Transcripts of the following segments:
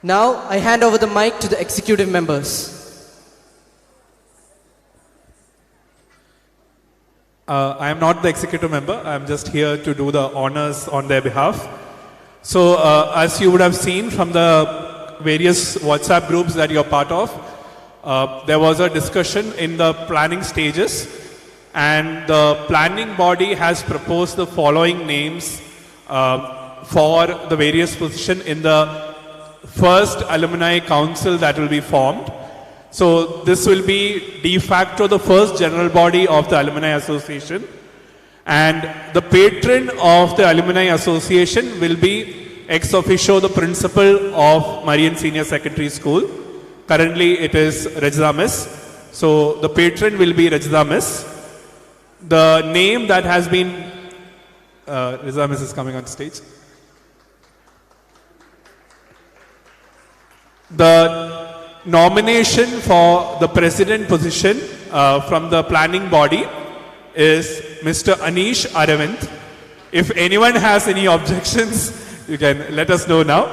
Now I hand over the mic to the executive members. I am not the executive member. I am just here to do the honors on their behalf. So as you would have seen from the various WhatsApp groups that you're part of, there was a discussion in the planning stages, and the planning body has proposed the following names for the various positions in the first alumni council that will be formed. So this will be de facto the first general body of the Alumni Association, and the patron of the Alumni Association will be ex officio the principal of Marian Senior Secondary School. Currently it is Rajda Miss. So the patron will be Rajda Miss. The name that has been, Rajda Miss is coming on stage. The nomination for the president position from the planning body is Mr. Anish Aravind. If anyone has any objections, you can let us know now.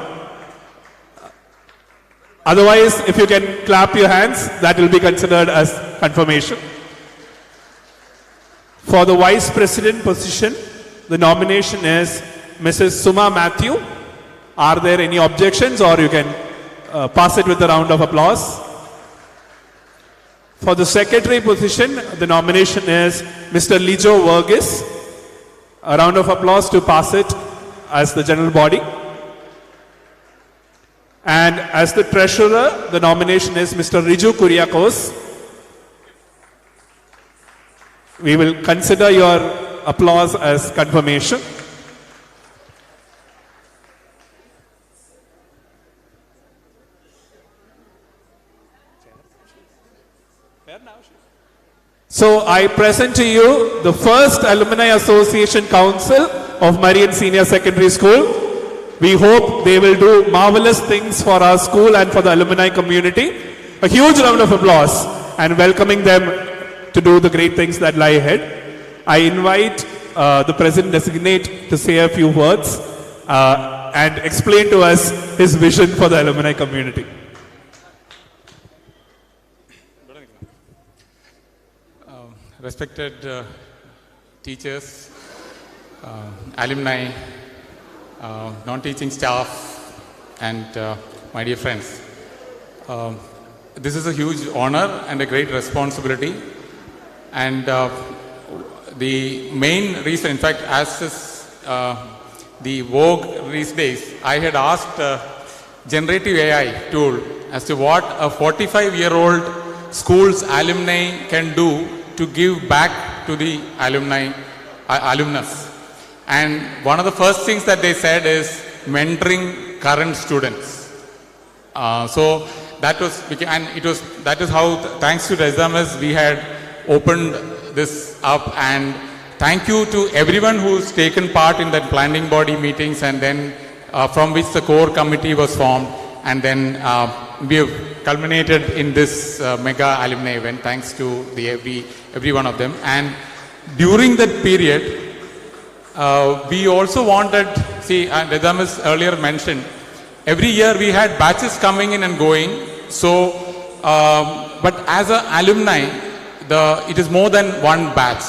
Otherwise, if you can clap your hands, that will be considered as confirmation. For the vice president position, the nomination is Mrs. Suma Matthew. Are there any objections, or you can pass it with a round of applause? For the secretary position, the nomination is Mr. Lijo Verghese. A round of applause to pass it as the general body. And as the treasurer, the nomination is Mr. Riju Kuriakos. We will consider your applause as confirmation. So I present to you the first Alumni Association Council of Marian Senior Secondary School. We hope they will do marvelous things for our school and for the alumni community. A huge round of applause and welcoming them to do the great things that lie ahead. I invite the President Designate to say a few words and explain to us his vision for the alumni community. Respected teachers, alumni, non-teaching staff, and my dear friends. This is a huge honor and a great responsibility. And the main reason, in fact, as is the vogue these days, I had asked generative AI tool as to what a 45-year-old school's alumni can do to give back to the alumnus. And one of the first things that they said is mentoring current students. So that was, and that is how, thanks to Rajda Miss, we had opened this up. And thank you to everyone who's taken part in that planning body meetings, and then from which the core committee was formed, and then we have culminated in this mega alumni event, thanks to every one of them. And during that period, we also wanted, Rajda Miss earlier mentioned, every year we had batches coming in and going. So, but as an alumni, it is more than one batch.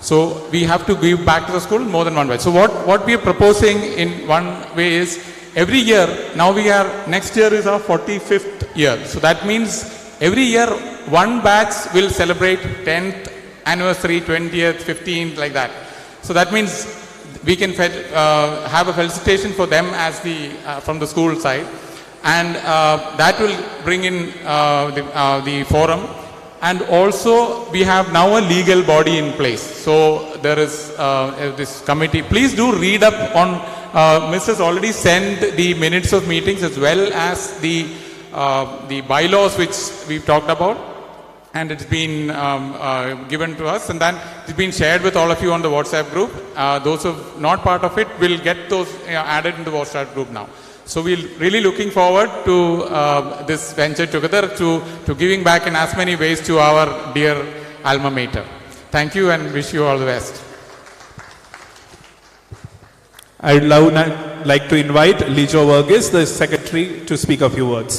So we have to give back to the school more than one batch. So what we are proposing in one way is, every year, now next year is our 45th year. So that means every year one batch will celebrate 10th anniversary, 20th, 15th, like that. So that means we can have a felicitation for them as from the school side. And that will bring in the forum. And also we have now a legal body in place. So there is this committee. Please do read up on, Ms. has already sent the minutes of meetings as well as the bylaws which we've talked about. And it's been given to us, and then it's been shared with all of you on the WhatsApp group. Those who are not part of it will get those added in the WhatsApp group now. So we're really looking forward to this venture together, to giving back in as many ways to our dear alma mater. Thank you and wish you all the best. I'd like to invite Lijo Verghese, the secretary, to speak a few words.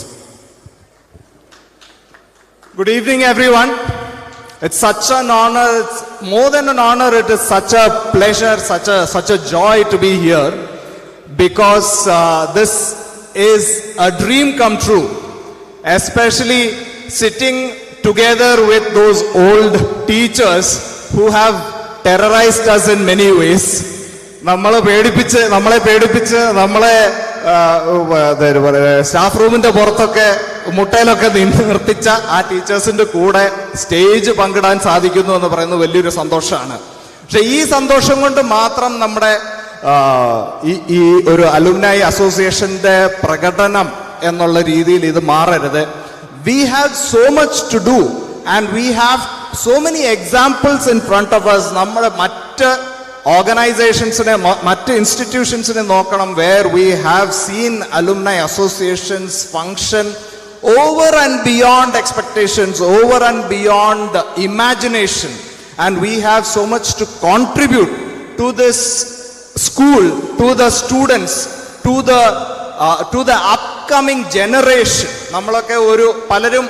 Good evening, everyone. It's such an honor. It's more than an honor. It is such a pleasure, such a joy to be here, because this is a dream come true. Especially sitting together with those old teachers who have terrorized us in many ways. നമ്മളെ പേടിപ്പിച്ച് നമ്മളെ staff റൂമിന്റെ പുറത്തൊക്കെ മുട്ടയിലൊക്കെ നിർത്തിച്ച ആ ടീച്ചേഴ്സിന്റെ കൂടെ stage പങ്കിടാൻ സാധിക്കുന്നു എന്ന് പറയുന്നത് വലിയൊരു സന്തോഷമാണ്. പക്ഷെ ഈ സന്തോഷം കൊണ്ട് മാത്രം നമ്മുടെ ഈ ഒരു അലുമിനി അസോസിയേഷന്റെ പ്രകടനം എന്നുള്ള രീതിയിൽ ഇത് മാറരുത്. We have so much to do and we have so many examples in front of us. നമ്മുടെ മറ്റ് ഓർഗനൈസേഷൻസിനെ, മറ്റ് ഇൻസ്റ്റിറ്റ്യൂഷൻസിനെ നോക്കണം, where we have seen alumni associations function over and beyond expectations, over and beyond imagination, and we have so much to contribute to this school, to the students, to the upcoming generation. നമ്മളൊക്കെ പലരും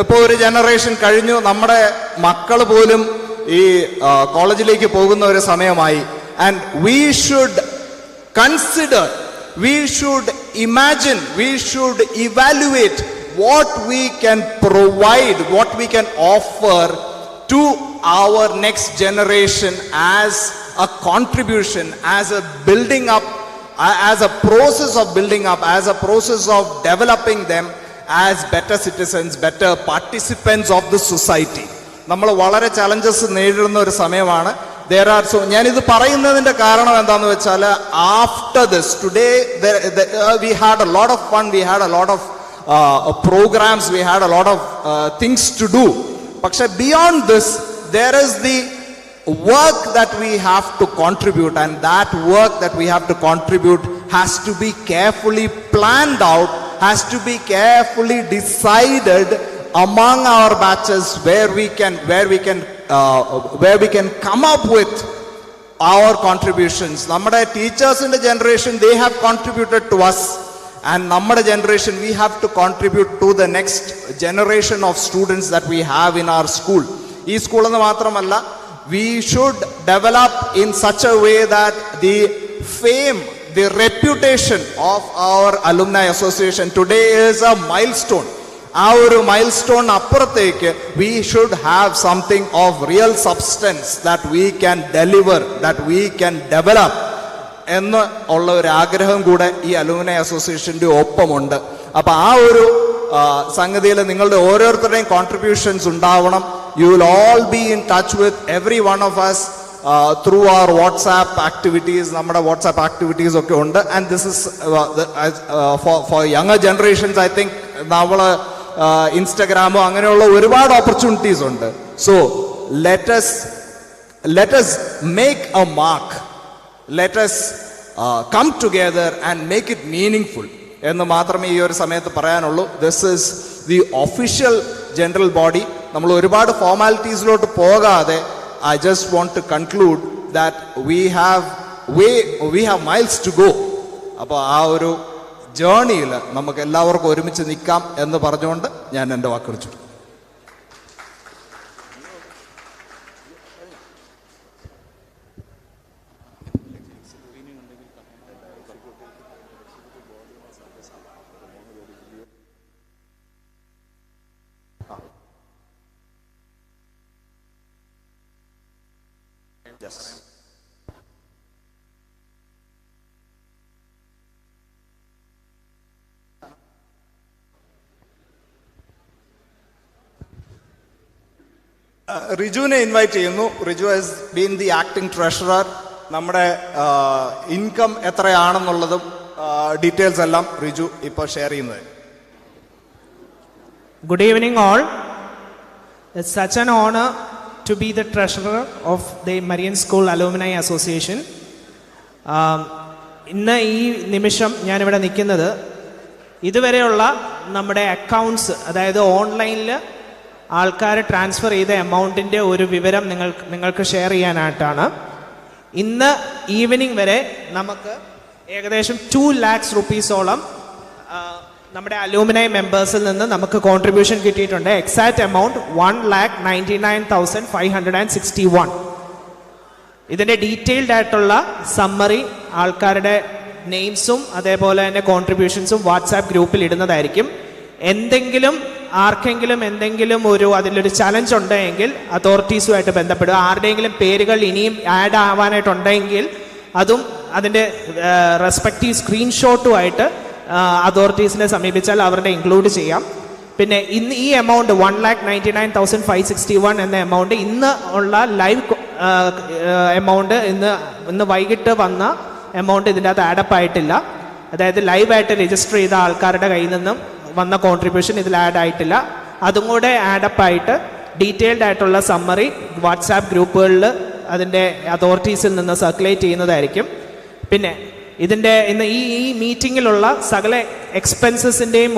ഇപ്പോൾ ഒരു generation കഴിഞ്ഞു, നമ്മുടെ മക്കൾ പോലും ഈ കോളേജിലേക്ക് പോകുന്ന ഒരു സമയമായി. And we should consider, we should imagine, we should evaluate what we can provide, what we can offer to our next generation as a contribution, as a building up, as a process of building up, as a process of developing them as better citizens, better participants of the society. നമ്മൾ വളരെ challenges നേരിടുന്ന ഒരു സമയമാണ്. ഞാനിത് പറയുന്നതിന്റെ കാരണം എന്താന്ന് വെച്ചാൽ, after this today we had a lot of fun, we had a lot of programs, we had a lot of things to do. പക്ഷെ beyond this there is the work that we have to contribute, and that work that we have to contribute has to be carefully planned out, has to be carefully decided among our batches, where we can come up with our contributions. നമ്മുടെ ടീച്ചേഴ്സിന്റെ generation, they have contributed to us, and നമ്മുടെ generation, we have to contribute to the next generation of students that we have in our school. ഈ school എന്ന് മാത്രമല്ല, we should develop in such a way that the fame, the reputation of our alumni association today is a milestone. ആ ഒരു mile stone അപ്പുറത്തേക്ക് we should have something of real substance that we can deliver, that we can develop എന്ന് ഉള്ള ഒരു ആഗ്രഹം കൂടെ ഈ alumni അസോസിയേഷന്റെ ഒപ്പമുണ്ട്. അപ്പൊ ആ ഒരു സംഗതിയിൽ നിങ്ങളുടെ ഓരോരുത്തരുടെയും കോൺട്രിബ്യൂഷൻസ് ഉണ്ടാവണം. You will all be in touch with every one of us through our WhatsApp activities. നമ്മുടെ WhatsApp activities ഒക്കെ ഉണ്ട്. And this is for younger generations, I think നമ്മള് ഇൻസ്റ്റഗ്രാമോ അങ്ങനെയുള്ള ഒരുപാട് ഓപ്പർച്യൂണിറ്റീസ് ഉണ്ട്. So let us make a mark, let us come together and make it meaningful എന്ന് മാത്രമേ ഈ ഒരു സമയത്ത് പറയാനുള്ളൂ. This is the official general body. നമ്മൾ ഒരുപാട് ഫോർമാലിറ്റീസിലോട്ട് പോകാതെ I just want to conclude that we have miles to go. അപ്പോൾ ആ ഒരു ജേർണിയിൽ നമുക്ക് എല്ലാവർക്കും ഒരുമിച്ച് നിൽക്കാം എന്ന് പറഞ്ഞുകൊണ്ട് ഞാൻ എൻ്റെ വാക്കുകൾ ചുറ്റും. റിജുവിനെ ഇൻവൈറ്റ് ചെയ്യുന്നു. Riju has been the acting treasurer. നമ്മുടെ ഇൻകം എത്രയാണെന്നുള്ളതും ഡീറ്റെയിൽസ് എല്ലാം റിജു ഇപ്പോൾ ഷെയർ ചെയ്യുന്നത്. Good evening all. It's such an honor to be the treasurer of the Marian School Alumni Association. ഇന്ന് ഈ നിമിഷം ഞാനിവിടെ നിൽക്കുന്നത് ഇതുവരെയുള്ള നമ്മുടെ അക്കൗണ്ട്സ്, അതായത് ഓൺലൈനിൽ ആൾക്കാർ ട്രാൻസ്ഫർ ചെയ്ത എമൗണ്ടിൻ്റെ ഒരു വിവരം നിങ്ങൾക്ക് ഷെയർ ചെയ്യാനായിട്ടാണ്. ഇന്ന് ഈവനിങ് വരെ നമുക്ക് ഏകദേശം 2 lakhs rupees-ഓളം നമ്മുടെ അലൂമിനൈ മെമ്പേഴ്സിൽ നിന്ന് നമുക്ക് കോൺട്രിബ്യൂഷൻ കിട്ടിയിട്ടുണ്ട്. Exact amount 1,99,561. ഇതിൻ്റെ ഡീറ്റെയിൽഡ് ആയിട്ടുള്ള സമ്മറി ആൾക്കാരുടെ നെയിംസും അതേപോലെ തന്നെ കോൺട്രിബ്യൂഷൻസും വാട്സാപ്പ് ഗ്രൂപ്പിൽ ഇടുന്നതായിരിക്കും. ആർക്കെങ്കിലും എന്തെങ്കിലും അതിലൊരു ചലഞ്ച് ഉണ്ടെങ്കിൽ അതോറിറ്റീസുമായിട്ട് ബന്ധപ്പെടുക. ആരുടെയെങ്കിലും പേരുകൾ ഇനിയും ആഡ് ആവാനായിട്ടുണ്ടെങ്കിൽ അതും അതിൻ്റെ റെസ്പെക്റ്റീവ് സ്ക്രീൻഷോട്ടുമായിട്ട് അതോറിറ്റീസിനെ സമീപിച്ചാൽ അവരുടെ ഇൻക്ലൂഡ് ചെയ്യാം. പിന്നെ ഇന്ന് ഈ എമൗണ്ട് 1,99,561 എന്ന എമൗണ്ട് ഇന്ന് ഉള്ള ലൈവ് എമൗണ്ട് ഇന്ന് വൈകിട്ട് വന്ന എമൗണ്ട് ഇതിൻ്റെ അകത്ത് ആഡപ്പ് ആയിട്ടില്ല. അതായത് ലൈവായിട്ട് രജിസ്റ്റർ ചെയ്ത ആൾക്കാരുടെ കയ്യിൽ നിന്നും വന്ന കോൺട്രിബ്യൂഷൻ ഇതിൽ ആഡ് ആയിട്ടില്ല. അതും കൂടെ ആഡപ്പ് ആയിട്ട് ഡീറ്റെയിൽഡ് ആയിട്ടുള്ള സമ്മറി വാട്സാപ്പ് ഗ്രൂപ്പുകളിൽ അതിൻ്റെ അതോറിറ്റീസിൽ നിന്ന് സർക്കുലേറ്റ് ചെയ്യുന്നതായിരിക്കും. പിന്നെ ഇന്ന് ഈ മീറ്റിങ്ങിലുള്ള സകല എക്സ്പെൻസസിൻ്റെയും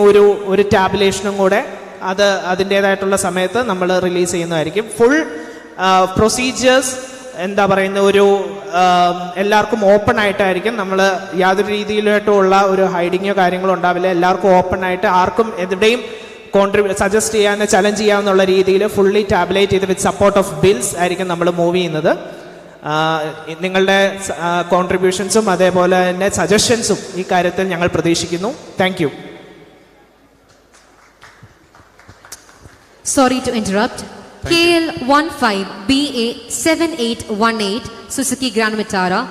ഒരു ടാബുലേഷനും കൂടെ അതിൻ്റേതായിട്ടുള്ള സമയത്ത് നമ്മൾ റിലീസ് ചെയ്യുന്നതായിരിക്കും. ഫുൾ പ്രൊസീജിയേഴ്സ് എല്ലാവർക്കും ഓപ്പൺ ആയിട്ടായിരിക്കും. നമ്മൾ യാതൊരു രീതിയിലായിട്ടുള്ള ഒരു ഹൈഡിങ്ങോ കാര്യങ്ങളോ ഉണ്ടാവില്ല. എല്ലാവർക്കും ഓപ്പൺ ആയിട്ട് ആർക്കും എവിടെയും സജസ്റ്റ് ചെയ്യാനോ ചലഞ്ച് ചെയ്യാമെന്നുള്ള രീതിയിൽ ഫുള്ളി ടാബുലേറ്റ് ചെയ്ത് വിത്ത് സപ്പോർട്ട് ഓഫ് ബിൽസ് ആയിരിക്കും നമ്മൾ മൂവ് ചെയ്യുന്നത്. നിങ്ങളുടെ കോൺട്രിബ്യൂഷൻസും അതേപോലെ തന്നെ സജഷൻസും ഈ കാര്യത്തിൽ ഞങ്ങൾ പ്രതീക്ഷിക്കുന്നു. Thank you. Sorry to interrupt. KL15BA7818 Suzuki Grand Vitara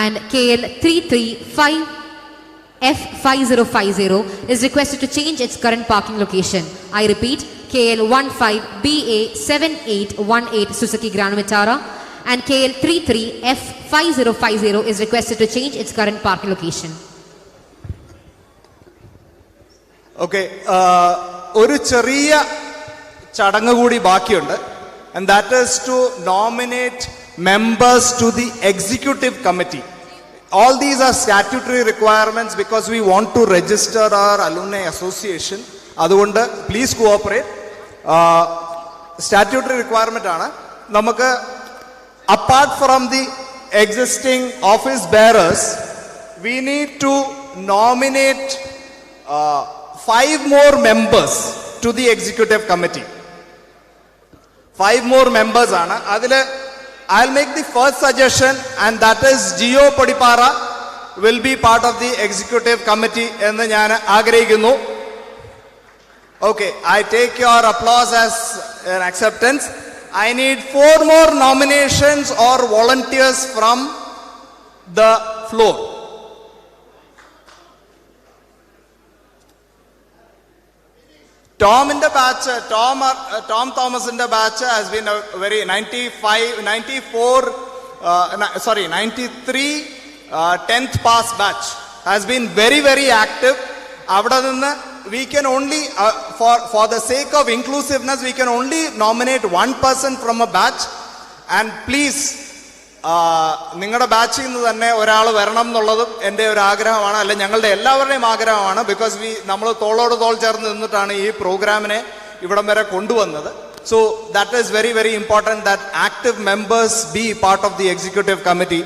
and KL335F5050 is requested to change its current parking location. I repeat, KL15BA7818 Suzuki Grand Vitara and KL33F5050 is requested to change its current parking location. Okay, ഒരു ചെറിയ ചടങ്ങ് കൂടി ബാക്കിയുണ്ട്. And that is to nominate members to the executive committee. All these are statutory requirements because we want to register our alumni association. അതുകൊണ്ട് please cooperate. Statutory requirement ആണ്. നമുക്ക് apart from the existing office bearers, we need to nominate 5 more members to the executive committee. 5 more members ആണ്. അതിൽ I'll make the first suggestion and that is Gio Padipara will be part of the executive committee എന്ന് ഞാൻ ആഗ്രഹിക്കുന്നു. Okay, I take your applause as an acceptance. I need 4 more nominations or volunteers from the floor. Tom in the batch, Tom Thomas in the batch has been a very 93 10th pass batch has been very, very active. We can only, for the sake of inclusiveness, we can only nominate 1 person from a batch. And please, നിങ്ങളുടെ ബാച്ചിൽ നിന്ന് തന്നെ ഒരാൾ വരണം എന്നുള്ളതും എൻ്റെ ഒരു ആഗ്രഹമാണ്, അല്ലെ ഞങ്ങളുടെ എല്ലാവരുടെയും ആഗ്രഹമാണ്. ബിക്കോസ് നമ്മൾ തോളോട് തോൾ ചേർന്ന് നിന്നിട്ടാണ് ഈ പ്രോഗ്രാമിനെ ഇവിടം വരെ കൊണ്ടുവന്നത്. So that is very, very important that active members B part of the executive committee.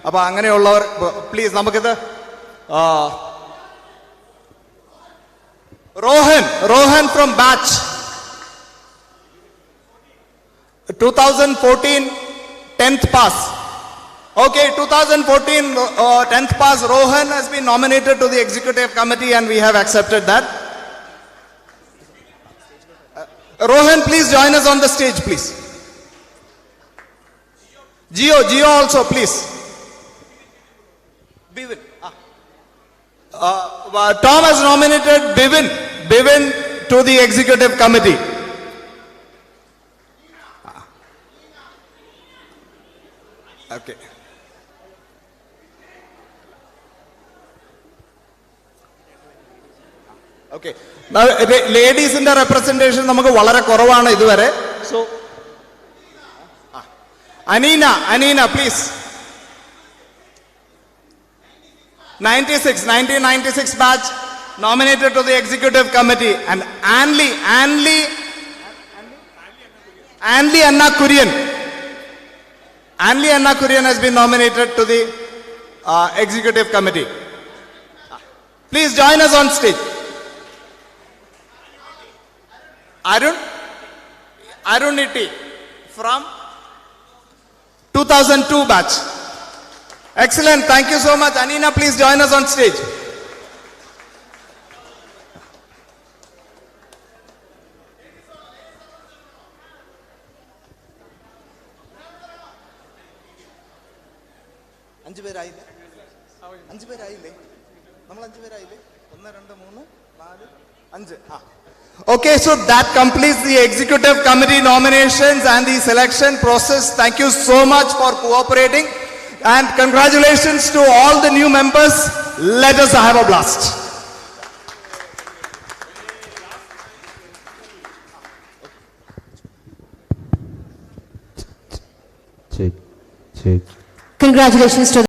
അപ്പോൾ അങ്ങനെയുള്ളവർ പ്ലീസ് നമുക്കിത് Rohan from batch 2014 10th pass. Okay, 2014 10th pass Rohan has been nominated to the executive committee and we have accepted that. Rohan, please join us on the stage, please. Gio also, please. Bivin. Tom has nominated Bivin to the executive committee. Okay. Okay. Now, ladies in the representation നമുക്ക് വളരെ കുറവാണ് ഇതുവരെ. So Anina, please. 1996 batch nominated to the executive committee, and Anli Anna Kurian has been nominated to the executive committee. Please join us on stage. Arun Itti from 2002 batch. Excellent. Thank you so much. Anina, please join us on stage. Okay, so that completes the executive committee nominations and the selection process. Thank you so much for cooperating, and congratulations to all the new members. Let us have a blast. Congratulations to